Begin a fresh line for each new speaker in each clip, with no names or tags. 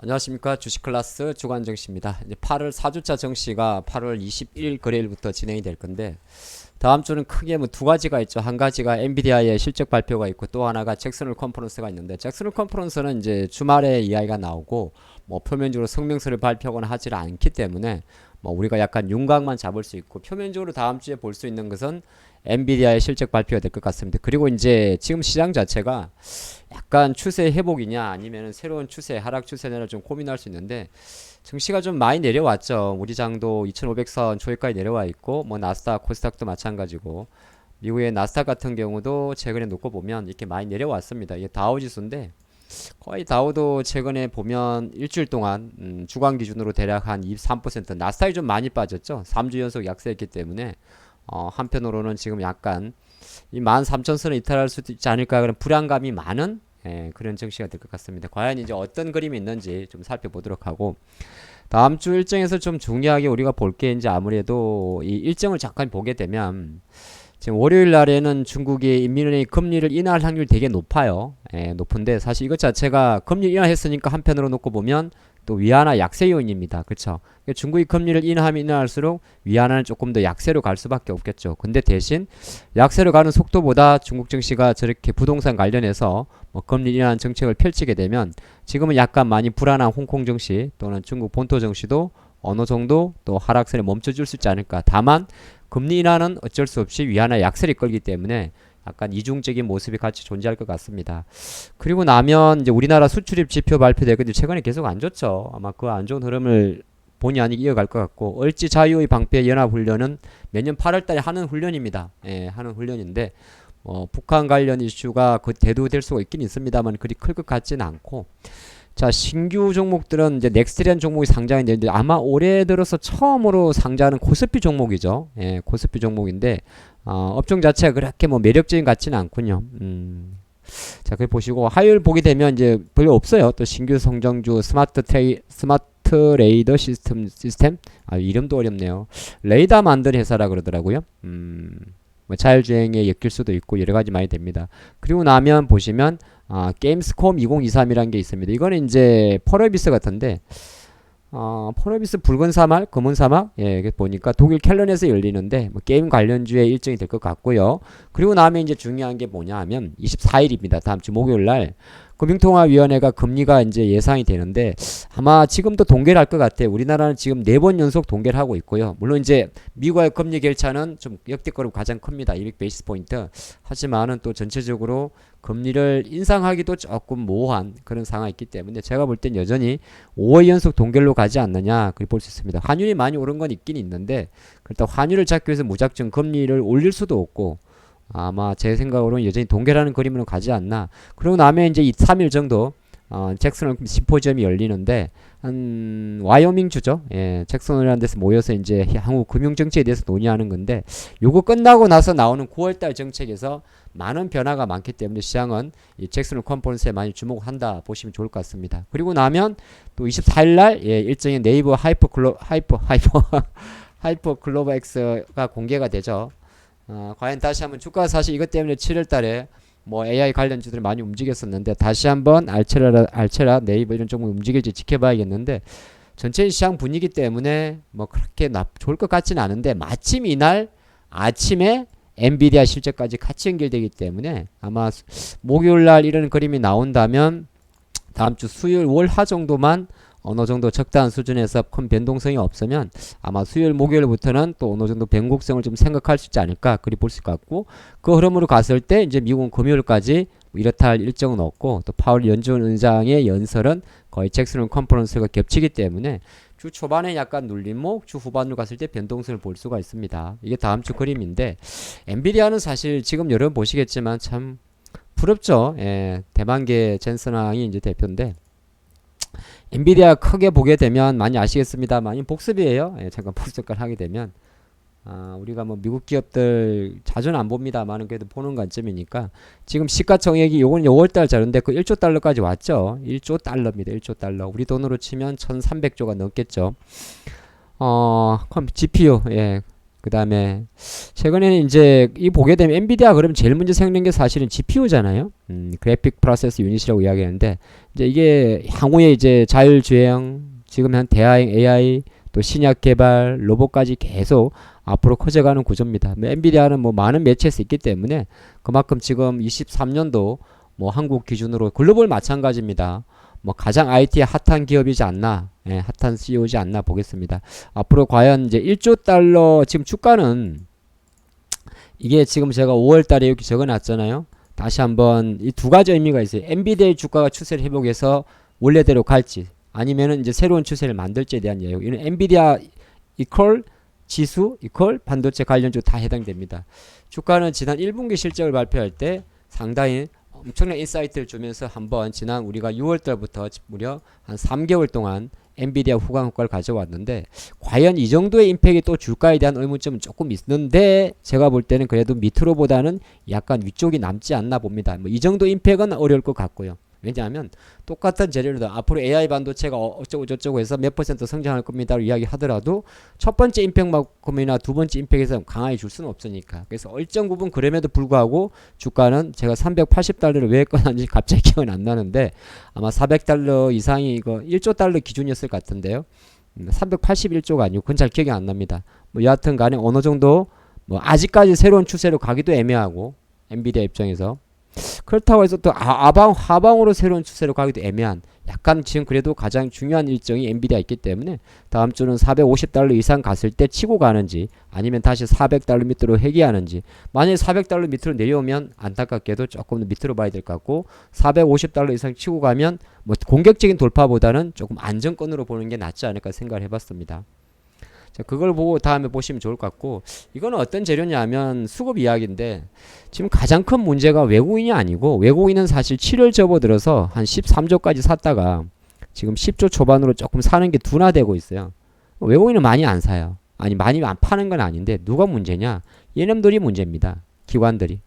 안녕하십니까. 주식클래스 주간정시입니다. 이제 8월 4주차 정시가 8월 21일 거래일부터 진행이 될 건데, 다음 주는 크게 뭐 두 가지가 있죠. 한 가지가 엔비디아의 실적 발표가 있고, 또 하나가 잭슨홀 컨퍼런스가 있는데, 잭슨홀 컨퍼런스는 이제 주말에 이야기가 나오고 뭐 표면적으로 성명서를 발표하거나 하질 않기 때문에 뭐 우리가 약간 윤곽만 잡을 수 있고, 표면적으로 다음 주에 볼 수 있는 것은 엔비디아의 실적 발표가 될 것 같습니다. 그리고 이제 지금 시장 자체가 약간 추세 회복이냐 아니면 새로운 추세 하락 추세냐를 좀 고민할 수 있는데, 증시가 좀 많이 내려왔죠. 우리 장도 2500선 초입까지 내려와 있고, 뭐 나스닥 코스닥도 마찬가지고, 미국의 나스닥 같은 경우도 최근에 놓고 보면 이렇게 많이 내려왔습니다. 이게 다우 지수인데, 거의 다우도 최근에 보면 일주일 동안 주간 기준으로 대략 한 23%, 나스닥이 좀 많이 빠졌죠. 3주 연속 약세했기 때문에 한편으로는 지금 약간 이 13,000선을 이탈할 수도 있지 않을까 그런 불안감이 많은 그런 증시가 될 것 같습니다. 과연 이제 어떤 그림이 있는지 좀 살펴보도록 하고, 다음 주 일정에서 좀 중요하게 우리가 볼 게 이제 아무래도 이 일정을 잠깐 보게 되면, 지금 월요일 날에는 중국이 인민은행이 금리를 인하할 확률이 되게 높아요. 높은데 사실 이것 자체가 금리 인하했으니까 한편으로 놓고 보면 또 위안화 약세 요인입니다. 그렇죠? 중국이 금리를 인하하면 인하할수록 위안화는 조금 더 약세로 갈 수밖에 없겠죠. 근데 대신 약세로 가는 속도보다 중국 증시가 저렇게 부동산 관련해서 뭐 금리 인하하는 정책을 펼치게 되면, 지금은 약간 많이 불안한 홍콩 증시 또는 중국 본토 증시도 어느 정도 또 하락세를 멈춰줄 수 있지 않을까. 다만 금리 인하는 어쩔 수 없이 위안화 약세를 끌기 때문에 약간 이중적인 모습이 같이 존재할 것 같습니다. 그리고 나면 이제 우리나라 수출입 지표 발표되고, 최근에 계속 안 좋죠. 아마 그 안 좋은 흐름을 본의 아니게 이어갈 것 같고, 얼지 자유의 방패 연합훈련은 매년 8월달에 하는 훈련입니다. 하는 훈련인데 북한 관련 이슈가 그 대두될 수가 있긴 있습니다만 그리 클 것 같지는 않고, 자, 신규 종목들은 이제 넥스트리안 종목이 상장이 되는데, 아마 올해 들어서 처음으로 상장하는 코스피 종목이죠. 코스피 종목인데 업종 자체가 그렇게 뭐 매력적인 것 같지는 않군요. 자, 그 보시고 화요일 보게 되면 이제 별로 없어요. 또 신규 성장주 스마트 레이더 시스템, 이름도 어렵네요. 레이더 만든 회사라 그러더라고요. 뭐 자율주행에 엮일 수도 있고 여러 가지 많이 됩니다. 그리고 나면 보시면 게임스콤 2023이라는 게 있습니다. 이거는 이제 펄어비스 같은데, 펄어비스 붉은 사막, 검은 사막, 보니까 독일 켈런에서 열리는데 뭐 게임 관련주의 일정이 될 것 같고요. 그리고 나면 이제 중요한 게 뭐냐 하면 24일입니다. 다음 주 목요일 날 금융통화위원회가 금리가 이제 예상이 되는데, 아마 지금도 동결 할 것 같아요. 우리나라는 지금 4번 연속 동결 하고 있고요. 물론 이제 미국과의 금리 격차는 좀 역대급으로 가장 큽니다. 200베이스 포인트. 하지만은 또 전체적으로 금리를 인상하기도 조금 모호한 그런 상황이 있기 때문에 제가 볼 땐 여전히 5월 연속 동결로 가지 않느냐 그렇게 볼 수 있습니다. 환율이 많이 오른 건 있긴 있는데, 그렇다 환율을 잡기 위해서 무작정 금리를 올릴 수도 없고, 아마 제 생각으로는 여전히 동결하는 그림으로 가지 않나. 그리고 나면 이제 2, 3일 정도 잭슨홀 심포지엄이 열리는데, 한 와이오밍 주죠. 잭슨홀이라는 데서 모여서 이제 향후 금융 정책에 대해서 논의하는 건데, 요거 끝나고 나서 나오는 9월달 정책에서 많은 변화가 많기 때문에 시장은 이 잭슨홀 컨퍼런스에 많이 주목한다 보시면 좋을 것 같습니다. 그리고 나면 또 24일 날 일정의 네이버 하이퍼 글로벌 X가 공개가 되죠. 과연 다시 한번 주가, 사실 이것 때문에 7월 달에 뭐 AI 관련주들이 많이 움직였었는데, 다시 한번 알체라 네이버 이런 쪽으로 움직일지 지켜봐야겠는데, 전체 시장 분위기 때문에 뭐 그렇게 좋을 것 같지는 않은데, 마침 이날 아침에 엔비디아 실적까지 같이 연결되기 때문에 아마 목요일 날 이런 그림이 나온다면 다음 주 수요일 월화 정도만 어느 정도 적당한 수준에서 큰 변동성이 없으면 아마 수요일 목요일부터는 또 어느 정도 변곡성을 좀 생각할 수 있지 않을까 그리 볼 수 있고, 그 흐름으로 갔을 때 이제 미국은 금요일까지 이렇다 할 일정은 없고, 또 파월 연준 의장의 연설은 거의 잭슨홀 컨퍼런스가 겹치기 때문에 주 초반에 약간 눌림목, 주 후반으로 갔을 때 변동성을 볼 수가 있습니다. 이게 다음 주 그림인데, 엔비디아는 사실 지금 여러분 보시겠지만 참 부럽죠. 대만계 젠슨왕이 이제 대표인데, 엔비디아 크게 보게 되면 많이 아시겠습니다만 복습이에요. 잠깐 복습을 하게 되면 우리가 뭐 미국 기업들 자주는 안 봅니다만 그래도 보는 관점이니까, 지금 시가총액이 요건 5월달 자료인데 그 1조 달러까지 왔죠. 1조 달러입니다. 1조 달러. 우리 돈으로 치면 1,300조가 넘겠죠. 그럼 GPU 그 다음에 최근에는 이제 이 보게 되면 엔비디아 그러면 제일 먼저 생긴 게 사실은 GPU잖아요. 그래픽 프로세스 유닛이라고 이야기하는데 이제 이게 향후에 이제 자율주행, 지금 한 대화형 AI, 또 신약 개발, 로봇까지 계속 앞으로 커져가는 구조입니다. 뭐 엔비디아는 뭐 많은 매체에서 있기 때문에 그만큼 지금 23년도 뭐 한국 기준으로 글로벌 마찬가지입니다. 뭐 가장 IT의 핫한 기업이지 않나, 예, 핫한 CEO지 않나 보겠습니다. 앞으로 과연 이제 1조 달러 지금 주가는 이게 지금 제가 5월 달에 이렇게 적어 놨잖아요. 다시 한번 이 두 가지 의미가 있어요. 엔비디아의 주가가 추세를 회복해서 원래대로 갈지 아니면은 이제 새로운 추세를 만들지에 대한 이야기. 이는 엔비디아 이퀄 지수 이퀄 반도체 관련주 다 해당됩니다. 주가는 지난 1분기 실적을 발표할 때 상당히 엄청난 인사이트를 주면서 한번 지난 우리가 6월 달부터 무려 한 3개월 동안 엔비디아 후광 효과를 가져왔는데 과연 이 정도의 임팩이 또 주가에 대한 의문점은 조금 있는데 제가 볼 때는 그래도 밑으로보다는 약간 위쪽이 남지 않나 봅니다. 뭐 이 정도 임팩은 어려울 것 같고요. 왜냐하면 똑같은 재료로도 앞으로 AI 반도체가 어쩌고 저쩌고 해서 몇 퍼센트 성장할 겁니다 이야기하더라도 첫 번째 임팩만큼이나 두 번째 임팩에서 강하게 줄 수는 없으니까. 그래서 일정 부분 그럼에도 불구하고 주가는 제가 380달러를 왜 꺼놨는지 갑자기 기억은 안 나는데 아마 400달러 이상이 이거 1조 달러 기준이었을 것 같은데요. 381조가 아니고 그건 잘 기억이 안 납니다. 뭐 여하튼 간에 어느 정도 뭐 아직까지 새로운 추세로 가기도 애매하고 엔비디아 입장에서 그렇다고 해서 또 하방으로 새로운 추세로 가기도 애매한 약간 지금 그래도 가장 중요한 일정이 엔비디아 있기 때문에 다음 주는 450달러 이상 갔을 때 치고 가는지 아니면 다시 400달러 밑으로 회귀하는지 만약에 400달러 밑으로 내려오면 안타깝게도 조금 더 밑으로 봐야 될 것 같고 450달러 이상 치고 가면 뭐 공격적인 돌파보다는 조금 안정권으로 보는 게 낫지 않을까 생각을 해봤습니다. 자, 그걸 보고 다음에 보시면 좋을 것 같고 이거는 어떤 재료냐면 수급 이야기인데 지금 가장 큰 문제가 외국인이 아니고 외국인은 사실 7월 접어들어서 한 13조까지 샀다가 지금 10조 초반으로 조금 사는 게 둔화되고 있어요. 외국인은 많이 안 사요. 아니 많이 안 파는 건 아닌데 누가 문제냐? 얘네들이 문제입니다. 기관들이.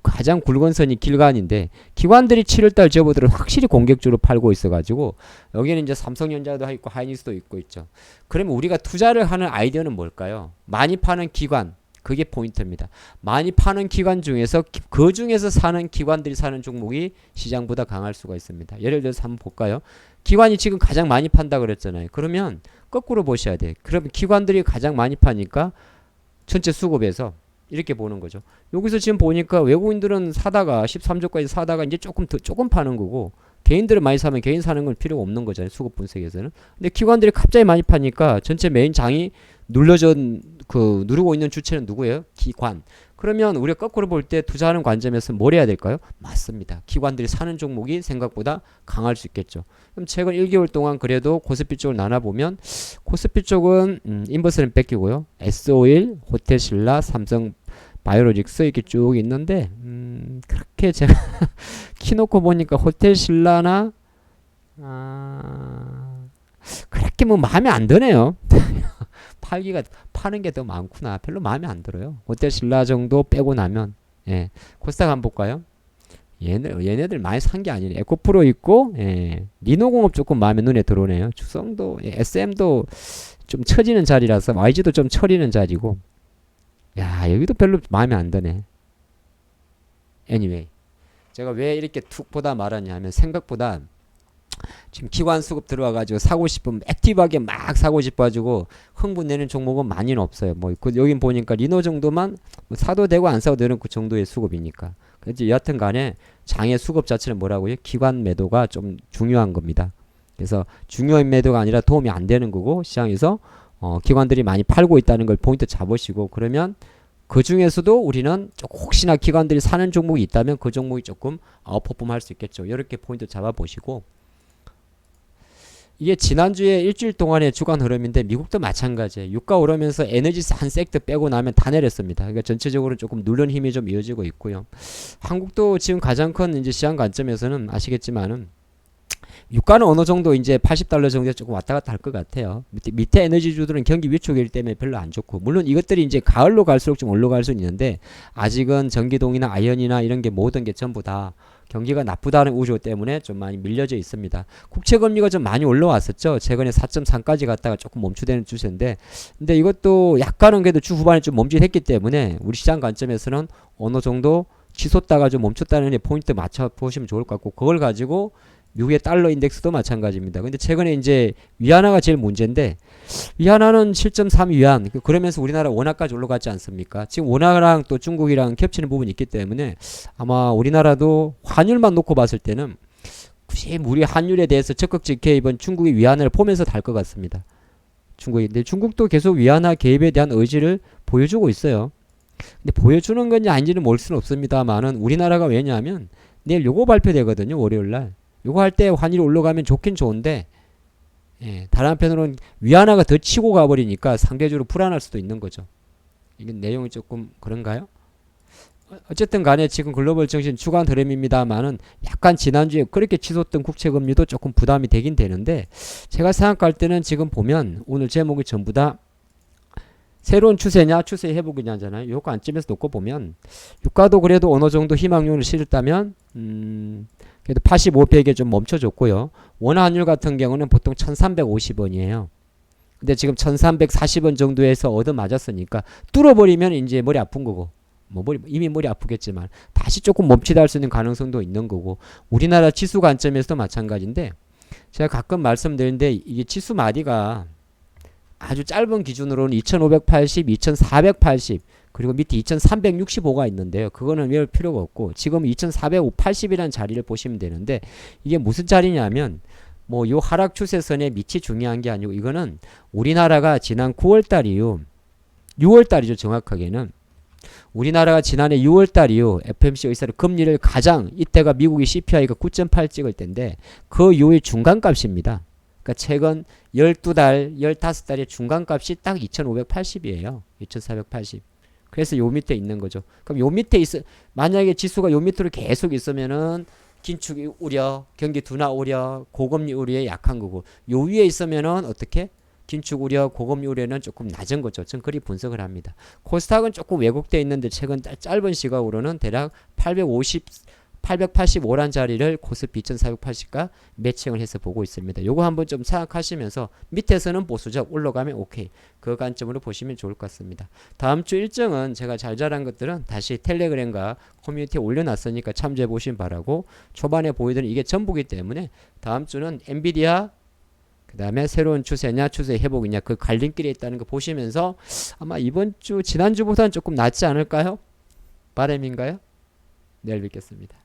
가장 굵은 선이 기관인데 기관들이 7월달 접어들은 확실히 공격적으로 팔고 있어가지고 여기는 이제 삼성전자도 있고 하이닉스도 있고 있죠. 그러면 우리가 투자를 하는 아이디어는 뭘까요? 많이 파는 기관, 그게 포인트입니다. 많이 파는 기관 중에서 그 중에서 사는 기관들이 사는 종목이 시장보다 강할 수가 있습니다. 예를 들어서 한번 볼까요? 기관이 지금 가장 많이 판다 그랬잖아요. 그러면 거꾸로 보셔야 돼요. 그러면 기관들이 가장 많이 파니까 전체 수급에서 이렇게 보는 거죠. 여기서 지금 보니까 외국인들은 사다가 13조까지 사다가 이제 조금 파는 거고 개인들은 많이 사면 개인 사는 건 필요가 없는 거잖아요. 수급 분석에서는. 근데 기관들이 갑자기 많이 파니까 전체 메인 장이 누르고 있는 주체는 누구예요? 기관. 그러면 우리가 거꾸로 볼 때 투자하는 관점에서 뭘 해야 될까요? 맞습니다. 기관들이 사는 종목이 생각보다 강할 수 있겠죠. 그럼 최근 1개월 동안 그래도 코스피 쪽을 나눠보면 코스피 쪽은 인버스는 뺏기고요. S51, 호텔신라, 삼성 바이오로직스 이렇게 쭉 있는데 그렇게 제가 키놓고 보니까 호텔신라나 그렇게 뭐 마음에 안 드네요. 파는 게 더 많구나. 별로 마음에 안 들어요. 호텔신라 정도 빼고 나면 예. 코스닥 한번 볼까요? 얘네들 많이 산 게 아니네. 에코프로 있고 예. 리노공업 조금 마음에 눈에 들어오네요. 주성도 SM도 좀 처지는 자리라서 YG도 좀 처리는 자리고 야 여기도 별로 마음에 안 드네. Anyway 제가 왜 이렇게 툭 보다 말하냐 하면 생각보다 지금 기관 수급 들어와가지고 사고 싶으면 액티브하게 막 사고 싶어가지고 흥분되는 종목은 많이는 없어요. 뭐 여긴 보니까 리노 정도만 뭐 사도 되고 안 사도 되는 그 정도의 수급이니까. 그래서 여하튼 간에 장의 수급 자체는 뭐라고요? 기관 매도가 좀 중요한 겁니다. 그래서 중요한 매도가 아니라 도움이 안 되는 거고 시장에서 기관들이 많이 팔고 있다는 걸 포인트 잡으시고 그러면 그 중에서도 우리는 혹시나 기관들이 사는 종목이 있다면 그 종목이 조금 아웃퍼폼 할 수 있겠죠. 이렇게 포인트 잡아보시고 이게 지난주에 일주일 동안의 주간 흐름인데 미국도 마찬가지예요. 유가 오르면서 에너지 한 섹터 빼고 나면 다 내렸습니다. 그러니까 전체적으로 조금 누른 힘이 좀 이어지고 있고요. 한국도 지금 가장 큰 이제 시장 관점에서는 아시겠지만은 유가는 어느 정도 이제 80달러 정도에 조금 왔다 갔다 할 것 같아요. 밑에 에너지주들은 경기 위축이기 때문에 별로 안 좋고, 물론 이것들이 이제 가을로 갈수록 좀 올라갈 수는 있는데, 아직은 전기동이나 아연이나 이런 게 모든 게 전부 다 경기가 나쁘다는 우려 때문에 좀 많이 밀려져 있습니다. 국채금리가 좀 많이 올라왔었죠. 최근에 4.3까지 갔다가 조금 멈추되는 추세인데, 근데 이것도 약간은 그래도 주 후반에 좀 멈칫했기 때문에 우리 시장 관점에서는 어느 정도 치솟다가 좀 멈췄다는 포인트 맞춰 보시면 좋을 것 같고, 그걸 가지고 미국의 달러 인덱스도 마찬가지입니다. 근데 최근에 이제 위안화가 제일 문제인데, 위안화는 7.3 위안, 그러면서 우리나라 원화까지 올라갔지 않습니까? 지금 원화랑 또 중국이랑 겹치는 부분이 있기 때문에 아마 우리나라도 환율만 놓고 봤을 때는 굳이 우리 환율에 대해서 적극적 개입은 중국이 위안화를 보면서 달 것 같습니다. 근데 중국도 계속 위안화 개입에 대한 의지를 보여주고 있어요. 근데 보여주는 건지 아닌지는 모를 수는 없습니다만은, 우리나라가 왜냐하면 내일 요거 발표되거든요. 월요일날. 요거 할 때 환율이 올라가면 좋긴 좋은데, 다른 한편으로는 위안화가 더 치고 가버리니까 상대적으로 불안할 수도 있는 거죠. 이게 내용이 조금 그런가요? 어쨌든 간에 지금 글로벌 증시는 주간 흐름입니다만은, 약간 지난주에 그렇게 치솟던 국채금리도 조금 부담이 되긴 되는데, 제가 생각할 때는 지금 보면 오늘 제목이 전부 다 새로운 추세냐 추세 회복이냐 하잖아요. 요 관점에서 놓고 보면 유가도 그래도 어느 정도 희망용을 실었다면 그래도 85페이지에 좀 멈춰줬고요. 원화 환율 같은 경우는 보통 1350원이에요. 근데 지금 1340원 정도에서 얻어맞았으니까 뚫어버리면 이제 머리 아픈 거고, 이미 머리 아프겠지만 다시 조금 멈칫할 수 있는 가능성도 있는 거고, 우리나라 지수 관점에서도 마찬가지인데, 제가 가끔 말씀드리는데 이게 지수 마디가 아주 짧은 기준으로는 2580, 2480, 그리고 밑에 2365가 있는데요. 그거는 외울 필요가 없고, 지금 2480이라는 자리를 보시면 되는데, 이게 무슨 자리냐면 뭐 요 하락 추세선의 밑이 중요한 게 아니고, 이거는 우리나라가 지난 9월달 이후 6월달이죠. 정확하게는 우리나라가 지난해 6월달 이후 FOMC 의사를 금리를 가장, 이때가 미국이 CPI가 9.8 찍을 때인데 그 이후의 중간값입니다. 그러니까 최근 12달, 15달의 중간값이 딱 2580이에요. 2480. 그래서 요 밑에 있는 거죠. 그럼 요 밑에 만약에 지수가 요 밑으로 계속 있으면은 긴축 우려, 경기 둔화 우려, 고금리 우려에 약한 거고, 요 위에 있으면은 어떻게? 긴축 우려, 고금리 우려는 조금 낮은 거죠. 전 그리 분석을 합니다. 코스닥은 조금 왜곡되어 있는데 최근 짧은 시각으로는 대략 885란 자리를 코스피 2480과 매칭을 해서 보고 있습니다. 요거 한번 좀 생각하시면서, 밑에서는 보수적, 올라가면 오케이, 그 관점으로 보시면 좋을 것 같습니다. 다음 주 일정은 제가 잘잘한 것들은 다시 텔레그램과 커뮤니티에 올려놨으니까 참조해 보시면 바라고, 초반에 보여드린 이게 전부기 때문에 다음 주는 엔비디아, 그 다음에 새로운 추세냐 추세 회복이냐, 그 갈림길에 있다는 거 보시면서 아마 이번 주 지난주보다는 조금 낫지 않을까요? 바람인가요? 내일 뵙겠습니다.